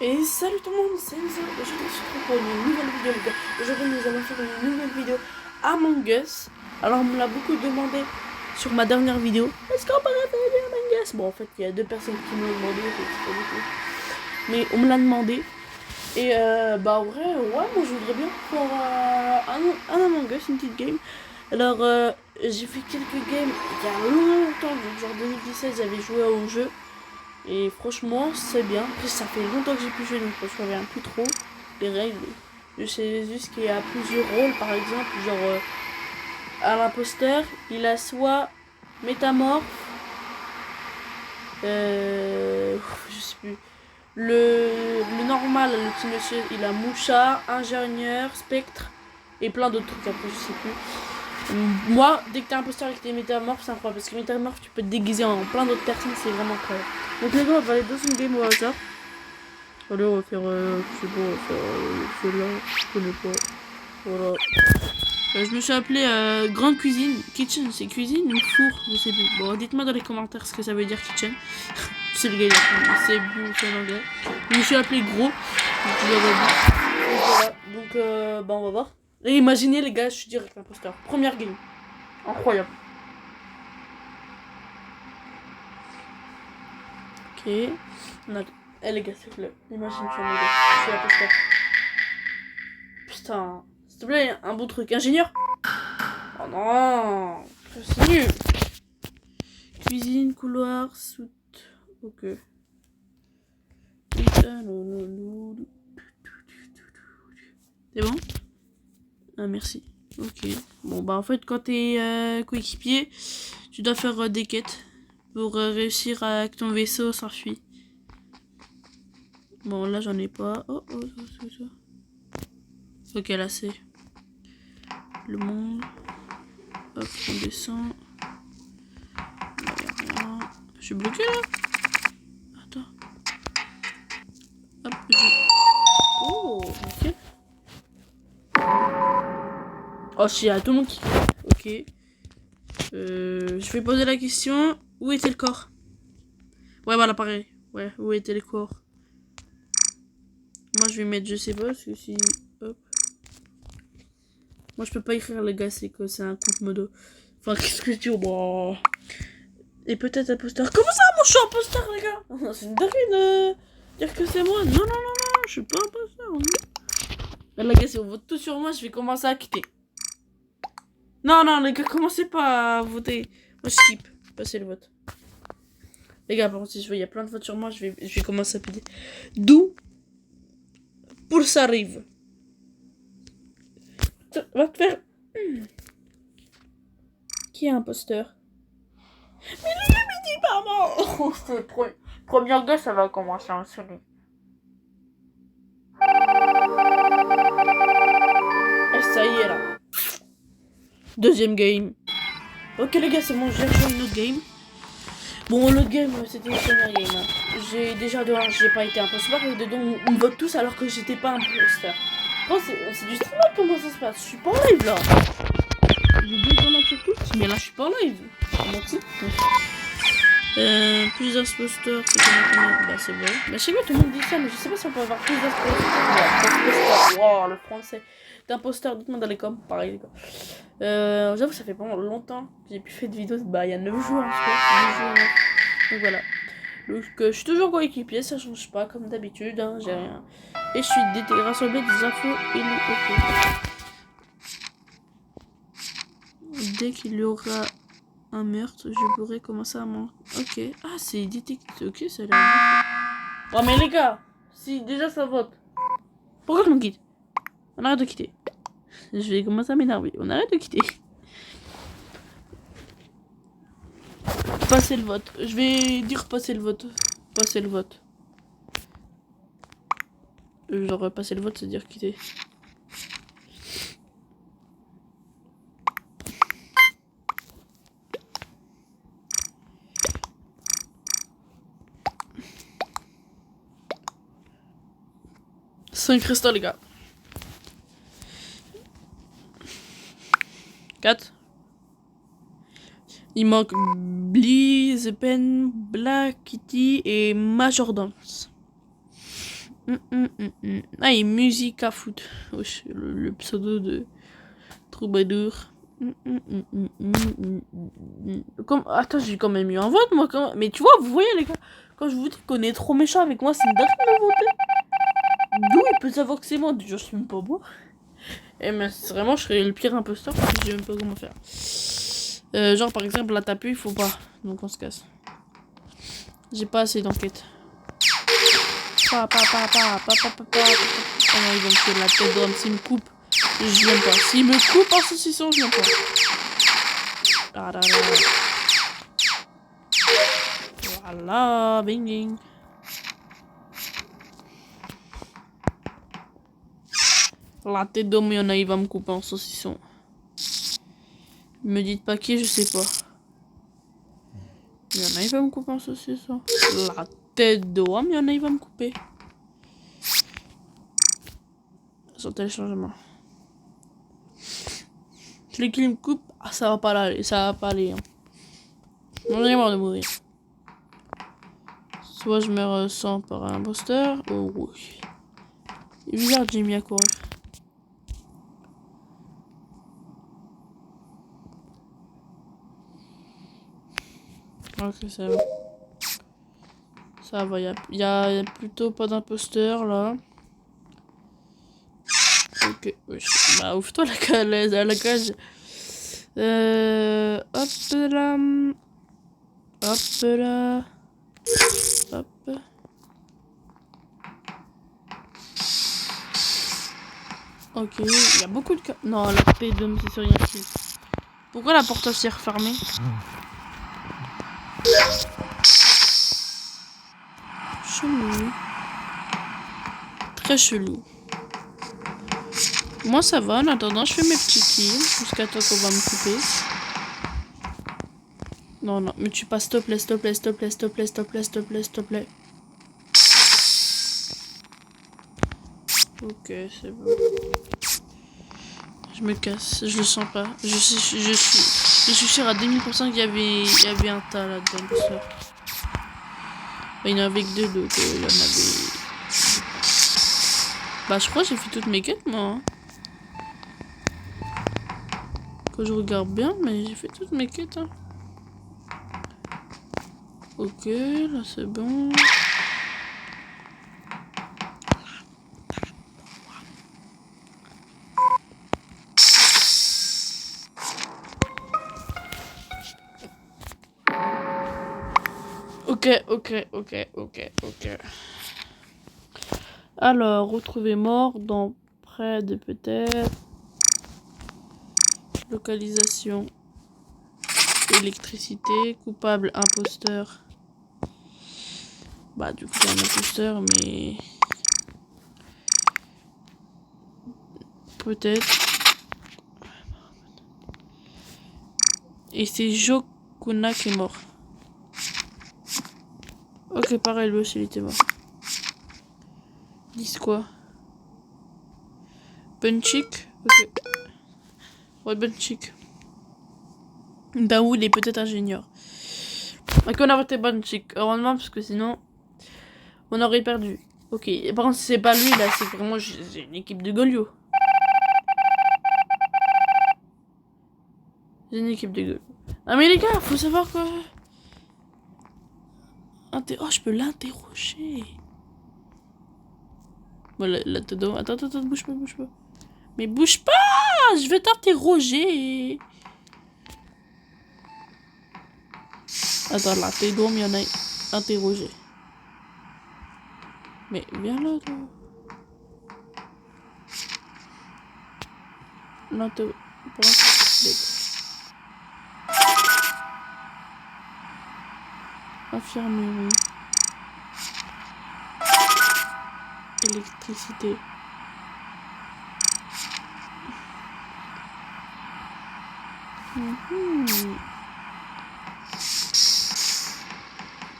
Et salut tout le monde, c'est Enzo. Aujourd'hui, je suis trop pour une nouvelle vidéo, les gars. Aujourd'hui, nous allons faire une nouvelle vidéo Among Us. Alors, on me l'a beaucoup demandé sur ma dernière vidéo. Est-ce qu'on peut faire une Among Us? Bon, en fait, il y a deux personnes qui me l'ont demandé, c'est pas beaucoup. Mais on me l'a demandé. Et bah, en vrai, ouais, moi je voudrais bien faire un Among Us, une petite game. Alors, j'ai fait quelques games il y a longtemps, donc genre 2017, j'avais joué au jeu. Et franchement, c'est bien. Après, ça fait longtemps que j'ai pu jouer, donc je me souviens plus trop les règles. Je sais juste qu'il y a plusieurs rôles, par exemple, genre à l'imposteur, il a soit métamorphe, je sais plus. Le normal, le petit monsieur, il a mouchard, ingénieur, spectre et plein d'autres trucs après, je sais plus. Moi, dès que t'es imposteur et que t'es métamorphe, c'est incroyable. Parce que métamorphe, tu peux te déguiser en plein d'autres personnes, c'est vraiment incroyable. Donc les gars, on va aller dans une game au hasard. Allez, on va faire, je sais pas, on va faire celui-là, je connais pas. Voilà. Je me suis appelé grande cuisine. Kitchen, c'est cuisine ou four? Je sais plus. Bon, dites-moi dans les commentaires ce que ça veut dire kitchen. C'est le gars, c'est bon, c'est en anglais. Je me suis appelé gros. Voilà. Donc, bah, on va voir. Et imaginez, les gars, je suis direct imposteur. Première game. Incroyable. Ok. On a... Eh les gars, s'il te plaît. Imagine, je suis imposteur. Putain. S'il te plaît, un bon truc. Ingénieur? Oh non. C'est nul. Cuisine, couloir, soute. Ok. C'est bon? Ah, merci. Ok. Bon, bah en fait, quand t'es coéquipier, tu dois faire des quêtes pour réussir à que ton vaisseau s'enfuit. Bon, là, j'en ai pas. Oh. Ok, là, c'est le monde. Hop, on descend. Là, y a rien. Je suis bloqué, là. Attends. Hop, Oh, ok. Oh, il y a tout le monde qui... Ok. Je vais poser la question. Où était le corps? Ouais, voilà, pareil. Ouais, où étaient les corps? Moi, je vais mettre, je sais pas, parce que si... Hop. Moi, je peux pas écrire, les gars, c'est que c'est un compte modo. Enfin, qu'est-ce que tu dis? Bon... Et peut-être imposteur. Comment ça, moi, je suis imposteur, les gars? C'est une dinguerie de dire que c'est moi. Non, je suis pas imposteur. Là, les gars, si on vote tout sur moi, je vais commencer à quitter. Non, les gars, commencez pas à voter. Moi, je skip. Passez le vote. Les gars, par contre, si je vois, il y a plein de votes sur moi, je vais commencer à péter. D'où pour ça arrive. Va te faire. Qui est imposteur? Mais lui, me dis pas moi. Oh, c'est première gueule, ça va commencer à insuler. Et ça y est là. Deuxième game. Ok les gars, c'est bon, j'ai rejoint une autre game. Bon, l'autre game, c'était une première game. Hein. J'ai déjà de 1, j'ai pas été imposteur et dedans on me vote tous alors que j'étais pas imposteur. Oh, c'est du stream, comment ça se passe? Je suis pas en live là. Je veux bien qu'on live sur Twitch, mais là je suis pas en live. Comment plus d'imposteurs, c'est comment? Bah c'est bon. Bah je sais pas, tout le monde dit ça, mais je sais pas si on peut avoir plus d'imposteurs. Wow, le français. D'imposteurs, dites-moi dans les coms, pareil les gars. J'avoue, ça fait vraiment longtemps que j'ai plus fait de vidéos. Bah il y a 9 jours en soi. 9 jours. Donc voilà. Donc je suis toujours coéquipier, ça change pas comme d'habitude, hein, j'ai rien. Et je suis rassembler des infos et dès qu'il y aura un meurtre, je pourrais commencer à m'en... Ok. Ah, c'est détecté. Ok, ça a l'air bien. Oh, mais les gars, si déjà ça vote, pourquoi je me quitte? On arrête de quitter. Je vais commencer à m'énerver. On arrête de quitter. Passer le vote. Je vais dire passer le vote. Passer le vote. Genre, passer le vote, c'est dire quitter. Cinq cristaux, les gars. 4. Il manque Blee, The Pen, Black Kitty et Major Dance. Ah, et musique à foot. Wesh, le pseudo de Troubadour. Comme... Attends, j'ai quand même eu un vote, moi. Quand... Mais tu vois, vous voyez, les gars, quand je vous dis qu'on est trop méchant avec moi, c'est une dingue de me voter. D'où il peut savoir que c'est moi? Déjà, je suis même pas moi. Et mais vraiment, je serais le pire imposteur parce que je sais même pas comment faire. Genre, par exemple, la taper, il faut pas. Donc, on se casse. J'ai pas assez d'enquête. Oh non, il va me faire la tête d'homme. S'il me coupe, je l'aime pas. S'il me coupe en saucisson, je l'aime pas. Ah là là. Voilà, bing bing. La tête d'homme, il y en a, il va me couper en saucisson. Me dites pas qui, je sais pas. Il y en a, il va me couper en saucisson. La tête d'homme, il y en a, il va me couper. Son téléchargement. Celui qui me coupe, ah, ça va pas aller, ça va pas aller. Hein. J'en ai marre de mourir. Soit je meurs sans par un imposteur. Oh oui. C'est bizarre, Jimmy a couru. Ok, ça va. Ça va, y a plutôt pas d'imposteur là. Ok, oui. Bah ouvre-toi la cage. Hop là. Hop là. Hop. Ok, il y a beaucoup de... Non, la P2, c'est sur rien ici. Pourquoi la porte s'est refermée? Chelou. Très chelou. Moi ça va, en attendant je fais mes petits kills jusqu'à temps qu'on va me couper. Non, non, mais tu passes, s'il te plaît, s'il te plaît, s'il te plaît, s'il te plaît, s'il te plaît, s'il te plaît, s'il te plaît. Ok, c'est bon. Je me casse, je le sens pas. Je suis sûr à 2000% qu'il y avait un tas là-dedans. Il y en avait que deux, donc il y en avait... Bah je crois que j'ai fait toutes mes quêtes moi. Hein. Quand je regarde bien, mais j'ai fait toutes mes quêtes. Hein. Ok, là c'est bon. Ok. Alors, retrouver mort dans près de peut-être. Localisation. Électricité. Coupable, imposteur. Bah, du coup, c'est un imposteur, mais. Peut-être. Et c'est Jokuna qui est mort. Ok, pareil, lui aussi il était mort. Dis quoi? Bunchik? Ok. Ouais, Bunchik. Daoud est peut-être ingénieur. Ok, on a voté Bunchik. Heureusement, parce que sinon, on aurait perdu. Ok, et par contre, si c'est pas lui, là, c'est vraiment j'ai une équipe de Golio. J'ai une équipe de Golio. Ah, mais les gars, faut savoir quoi. Oh, je peux l'interroger. Voilà, là, attends, bouge pas. Mais bouge pas! Je vais t'interroger. Attends, là, t'es dormi, il y en a interrogé. Mais viens là, toi. L'interroger. Infirmerie. Électricité.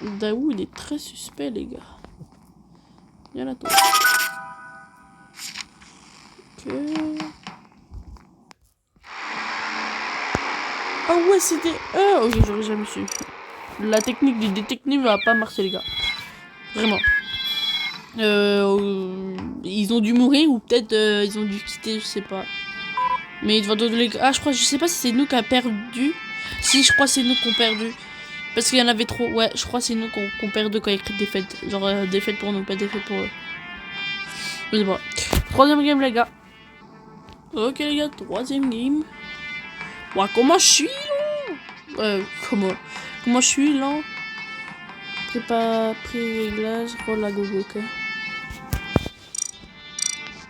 Daou, il est très suspect, les gars. Viens là, toi. Ok. Ah ouais, c'était... ok, j'aurais jamais su. La technique du détective va pas marcher, les gars. Vraiment. Ils ont dû mourir ou peut-être ils ont dû quitter, je sais pas. Mais devant tous les... Ah, je sais pas si c'est nous qui a perdu. Si, je crois que c'est nous qui ont perdu. Parce qu'il y en avait trop. Ouais, je crois que c'est nous qu'on perdu quand il y a écrit défaite. Genre défaite pour nous, pas défaite pour eux. Je sais pas. Troisième game, les gars. Ok, les gars, troisième game. Ouah, comment je suis lent. Comment je suis lent. Pré-réglage, roll à gogo, ok.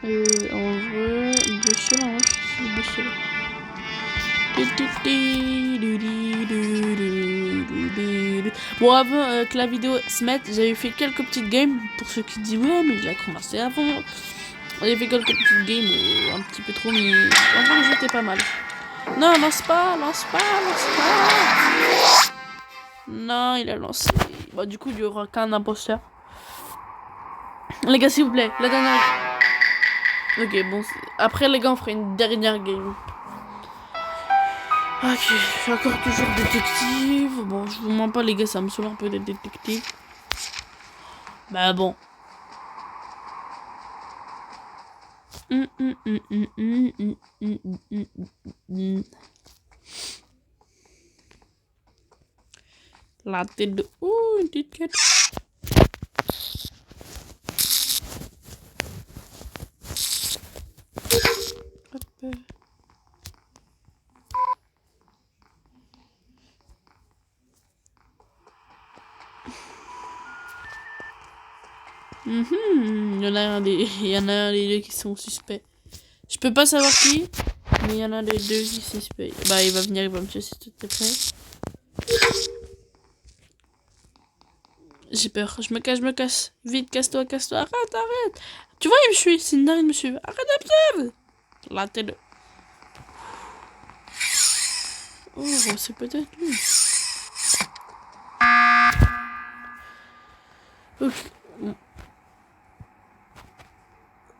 En vrai, boucher là, hein. Je suis boucher là. Bon, avant que la vidéo se mette, j'avais fait quelques petites games. Pour ceux qui disent ouais, mais il a commencé avant. J'avais fait quelques petites games, un petit peu trop, mais en vrai, le jeu était pas mal. Non, lance pas. Non, il a lancé. Bah, du coup, il y aura qu'un imposteur. Les gars, s'il vous plaît, la dernière. Ok, bon. Après, les gars, on fera une dernière game. Ok, je suis encore toujours détective. Bon, je vous mens pas, les gars, ça me saoule un peu d'être détective. Bah bon. La tête de... Ouh, une petite quête. Hop. Il y en a un des deux qui sont suspects. Je peux pas savoir qui, mais il y en a des deux qui sont suspects. Bah, il va venir, il va me tuer si tout est prêt. J'ai peur, je me casse. Vite, casse-toi. Arrête. Tu vois, il me suit, c'est une dingue, il me suit. Arrête. La tête de... Oh, c'est peut-être lui. Ok.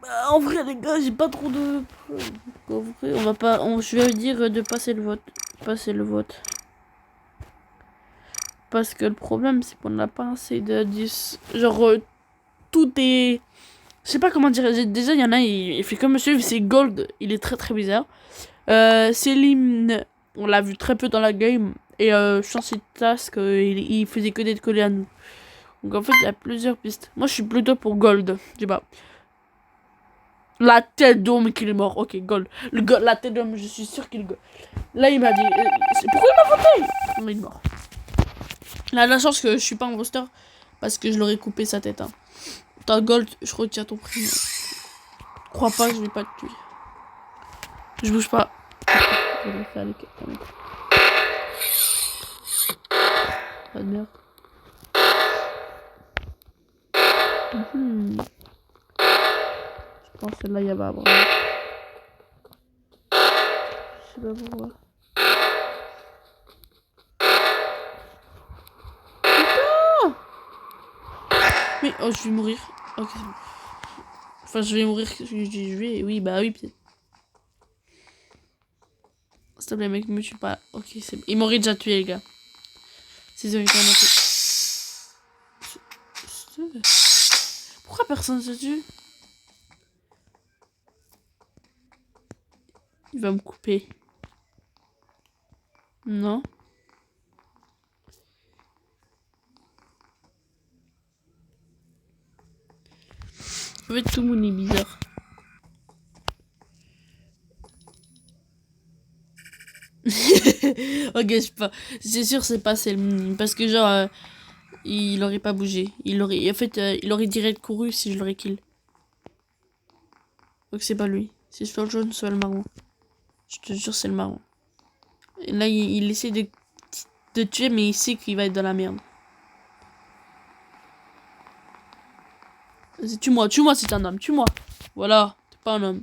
Bah, en vrai, les gars, j'ai pas trop de... En vrai, on va pas... je vais dire de passer le vote. Parce que le problème, c'est qu'on n'a pas assez de 10. Genre, tout est... Je sais pas comment dire. Déjà, il y en a, il fait comme monsieur, c'est Gold. Il est très très bizarre. Selim, on l'a vu très peu dans la game. Et Chance et Task, il faisait que d'être collé à nous. Donc en fait, il y a plusieurs pistes. Moi, je suis plutôt pour Gold. Je sais pas. La tête d'homme qu'il est mort. Ok, Gold. La tête d'homme, je suis sûr qu'il... Là, il m'a dit... pourquoi il m'a voté? Il est mort. Là, la chance que je suis pas un imposteur. Parce que je l'aurais coupé sa tête. Hein. T'as Gold, je retiens ton prénom. Crois pas que je vais pas te tuer. Je bouge pas. Je vais faire les quêtes quand même. Pas de merde. Je pense que celle-là, il y a pas à voir. Je sais pas pourquoi. Putain! Mais, oh, je vais mourir. Ok, c'est bon. Enfin, je vais mourir. Je vais... Oui, bah oui, peut-être. S'il te plaît, mec, me tue pas. Ok, c'est bon. Il m'aurait déjà tué, les gars. C'est eux, quand même. Pourquoi personne se tue? Il va me couper. Non. En fait, tout le monde est bizarre. Ok, je sais pas. C'est sûr, c'est pas Selim. Parce que, genre, il aurait pas bougé. En fait, il aurait direct couru si je l'aurais kill. Donc, c'est pas lui. C'est soit le jaune, soit le marron. Je te jure, c'est le marron. Et là, il essaie de tuer, mais il sait qu'il va être dans la merde. Vas-y, tue-moi, c'est un homme, tue-moi. Voilà, t'es pas un homme.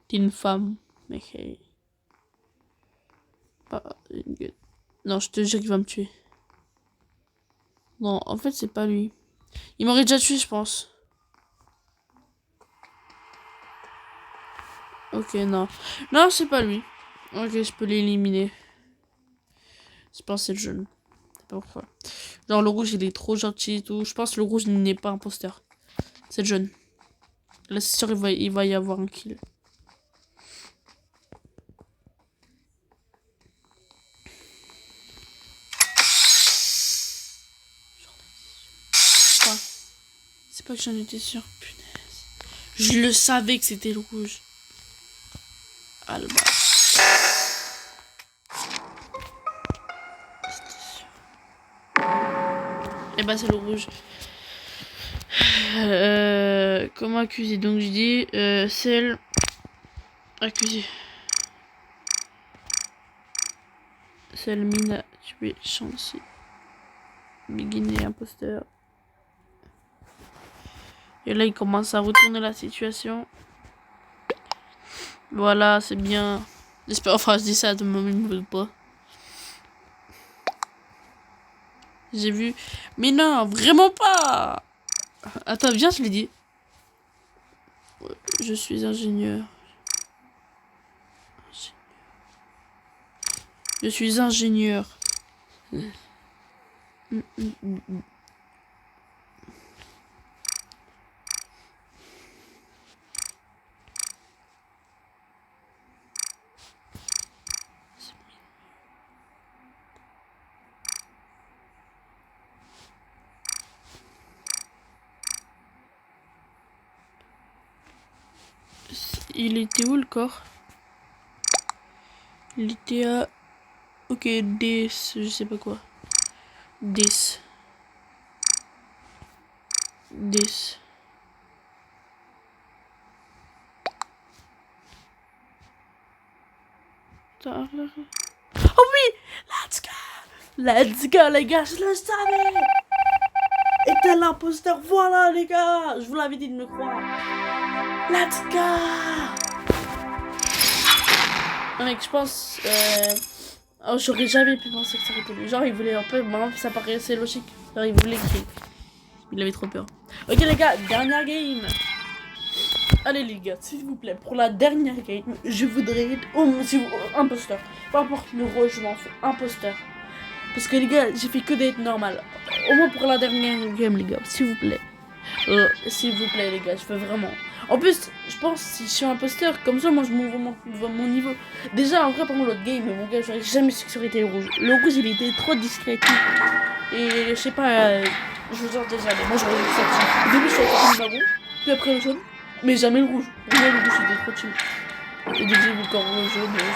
T'es une femme. Mais hey. Pas une gueule. Non, je te jure qu'il va me tuer. Non, en fait, c'est pas lui. Il m'aurait déjà tué, je pense. Ok, non. Non, c'est pas lui. Ok, je peux l'éliminer. Je pense que c'est le jaune. C'est pas pourquoi. Genre, le rouge, il est trop gentil et tout. Je pense que le rouge n'est pas imposteur. C'est jaune. Là, c'est sûr, il va y avoir un kill. C'est pas que j'en étais sûr. Punaise. Je le savais que c'était le rouge. Alba. Et bah c'est le rouge. Comment accuser? Donc je dis celle accusée. Celle mine tué Chancy. Beginner imposteur. Et là il commence à retourner la situation. Voilà, c'est bien. J'espère, enfin je dis ça de moi, il me veut pas. J'ai vu. Mais non, vraiment pas. Attends, viens, je l'ai dit. Je suis ingénieur. Je suis ingénieur. Il était où le corps? Il était à... Ok, 10, je sais pas quoi. 10. 10. Oh oui! Let's go! Let's go les gars, je le savais! Et tel l'imposteur, voilà les gars! Je vous l'avais dit de me croire. Let's go! Non mec, je pense... Oh, j'aurais jamais pu penser que ça aurait été lui. Genre, il voulait un peu... Maintenant, ça paraissait logique. Genre, il voulait qu'il... Il avait trop peur. Ok les gars, dernière game. Allez les gars, s'il vous plaît, pour la dernière game, je voudrais être imposteur. Peu importe le rôle, je m'en fous. Imposteur. Parce que les gars, j'ai fait que d'être normal. Au moins pour la dernière game les gars, s'il vous plaît. S'il vous plaît les gars, je veux vraiment. En plus, je pense si je suis imposteur, comme ça moi je m'ouvre mon niveau. Déjà en vrai pendant l'autre game, mon gars, j'aurais jamais su que ça aurait été le rouge. Le rouge il était trop discret. Et je sais pas, je vous en déjà, mais moi j'aurais dit ça. Au début je suis encore le marron, puis après le jaune, mais jamais le rouge. Pour moi le rouge il était trop chill. Et dès que j'ai vu le corps jaune, je me suis dit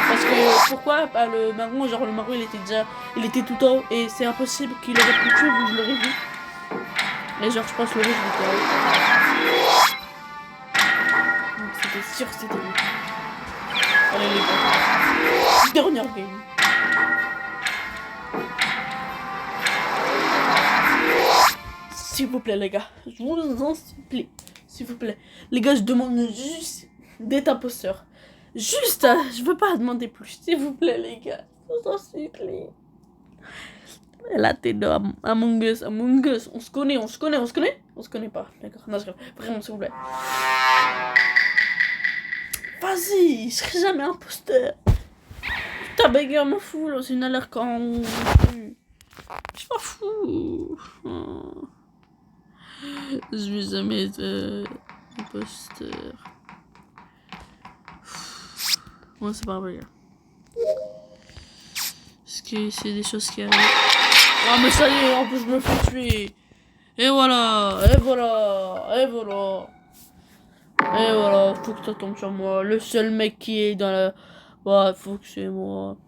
parce que pourquoi bah, le marron, genre le marron il était tout en haut et c'est impossible qu'il aurait pu tuer, vous l'aurez vu. Et genre je pense le rouge il était en haut. Donc c'était sûr que c'était lui. Allez les gars. Dernière game. S'il vous plaît les gars, je vous en supplie. S'il vous plaît. Les gars, je demande juste d'être imposteur. Juste, je veux pas demander plus. S'il vous plaît les gars, je vous en supplie. La tête de Among Us, Among Us. On se connaît? On se connaît pas. D'accord, non, vraiment, s'il vous plaît. Vas-y, je serai jamais imposteur. Ta bagarre m'en fout, là, c'est une alerte quand... Je m'en fous. Oh. Je vais jamais être imposteur. Moi, c'est pas un bagarre. Parce que c'est des choses qui arrivent. Ah, mais ça y est, en plus, je me fais tuer. Et voilà, et voilà, et voilà. Et voilà, faut que ça tombe sur moi. Le seul mec qui est dans la... Ouais, faut que c'est moi.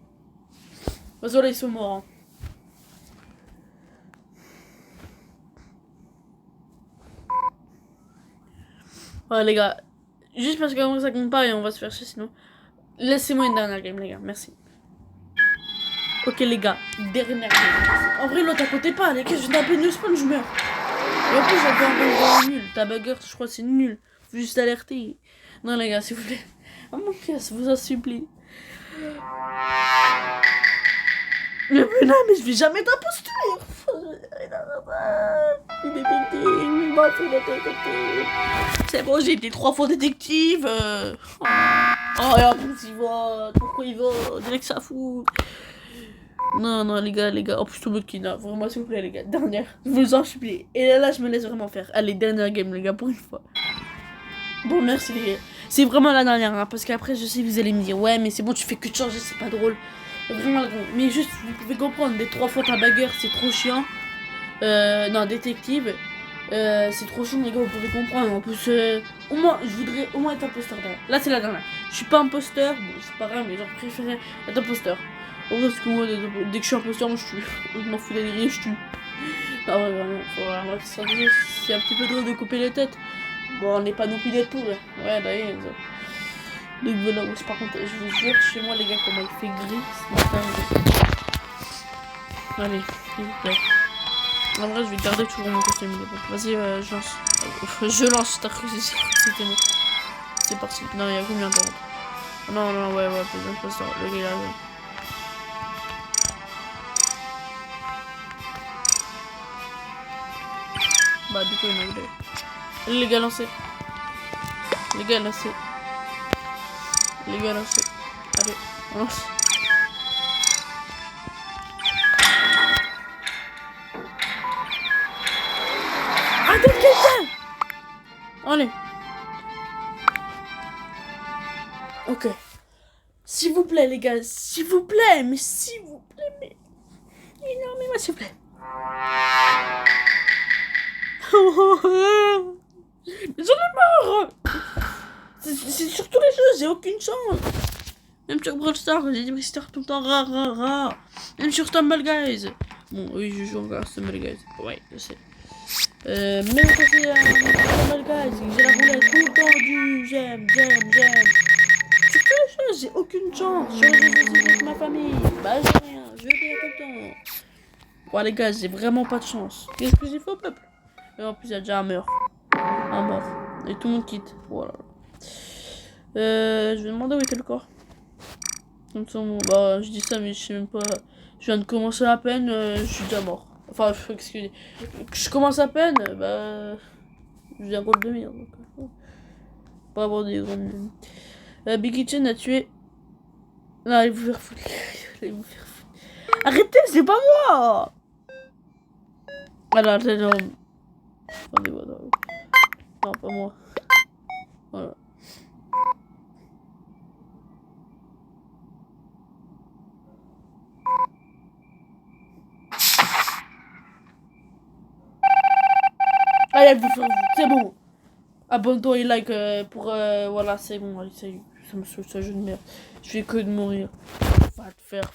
Voilà, ils sont morts. Hein. Ouais, les gars. Juste parce que ça compte pas et on va se faire chier sinon. Laissez-moi une dernière game, les gars. Merci. Ok, les gars. Dernière game. En vrai, l'autre à côté pas. Les gars, je viens d'appeler une spawn, je meurs. Et en plus, j'avais un nul. Ta bugger, je crois, c'est nul. Faut juste alerter. Non, les gars, s'il vous plaît. Oh mon Dieu, je vous en supplie. Mais non, mais je vais jamais t'imposture. C'est bon, j'ai été 3 fois détective. Oh, et en plus, il va. Pourquoi il va? On dirait que ça fout. Non, non, les gars. En plus, tout le monde qui n'a. Vraiment, s'il vous plaît, les gars. Dernière. Je vous en supplie. Et là, je me laisse vraiment faire. Allez, dernière game, les gars, pour une fois. Bon, merci, les gars. C'est vraiment la dernière, hein, parce qu'après, je sais que vous allez me dire, ouais, mais c'est bon, tu fais que de changer, c'est pas drôle. C'est vraiment la grande. Mais juste, vous pouvez comprendre, des 3 fois ta bagarre, c'est trop chiant. Non, détective. C'est trop chiant, les gars, vous pouvez comprendre. En plus, au moins, je voudrais au moins être imposteur. Là, c'est la dernière. Je suis pas imposteur, bon, c'est pas grave, mais genre, je préférais être imposteur. En vrai, parce que moi, dès que je suis imposteur, moi, je tue. Je m'en fous d'aller, je tue. Non, ouais, vraiment, faut vraiment que ça dise. C'est un petit peu drôle de couper les têtes. Bon, on n'est pas non plus des tours, là. Ouais, d'ailleurs. Donc voilà, par contre, je vous jure, chez moi, les gars, comment il fait gris ce matin. Allez, s'il vous plaît. En vrai, je vais garder toujours mon costume. Vas-y, je lance. Je lance, t'as cru, c'était bon. C'est parti. Non, il y a combien de temps? Non, non, ouais, peut-être pas ça. Le gars, il a raison. Bah, du coup, il m'a allez, les gars, lancez. Les gars, lancez. Les gars, lancez. Allez, on lance. Arrêtez de quelqu'un! Allez. Ok. S'il vous plaît, les gars, s'il vous plaît, mais s'il vous plaît, mais... Non, mais moi, s'il vous plaît. J'en ai marre. C'est sur tous les jeux, j'ai aucune chance. Même sur Brawl Stars, j'ai des stars tout le temps rare. Même sur Stumble Guys. Bon, oui, je joue encore à Stumble Guys. Ouais, je sais. Même quand c'est Stumble Guys, j'ai la roulette tout le temps du j'aime. Sur tous les jeux, j'ai aucune chance. Sur les jeux avec ma famille, bah j'ai rien, je vais tout le temps. Ouais, les gars, j'ai vraiment pas de chance. Qu'est-ce que j'ai fait au peuple? Et en plus, il y a déjà un mort. Et tout le monde quitte. Voilà. Je vais demander où était le corps. Comme ça, bah, je dis ça, mais je sais même pas. Je viens de commencer à peine, je suis déjà mort. Enfin, excusez. Je commence à peine, bah. Je viens encore de demi. Donc, pas avoir des grandes. Biggie Chen a tué. Non, allez vous faire foutre. Allez vous faire foutre. Arrêtez, c'est pas moi! Alors, attendez, non, pas moi. Voilà. Allez, vous faire, c'est bon. Abonne-toi et like pour voilà, c'est bon. Allez, ça y est, ça me saoule, ce jeu de merde. Je fais que de mourir. Va te faire.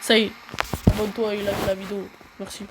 Ça y est. Abonne-toi et like la vidéo. Merci.